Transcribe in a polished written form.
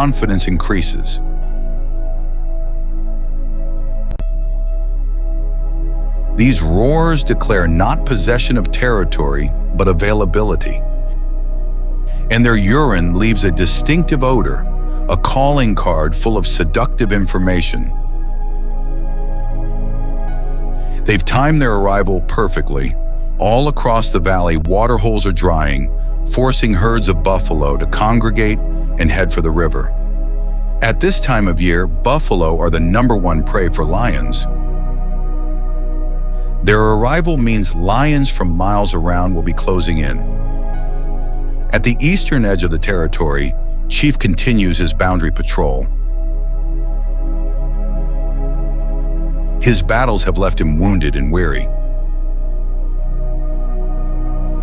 confidence increases. These roars declare not possession of territory, but availability. And their urine leaves a distinctive odor, a calling card full of seductive information. They've timed their arrival perfectly. All across the valley, water holes are drying, forcing herds of buffalo to congregate and head for the river. At this time of year, buffalo are the #1 prey for lions. Their arrival means lions from miles around will be closing in. At the eastern edge of the territory, Chief continues his boundary patrol. His battles have left him wounded and weary.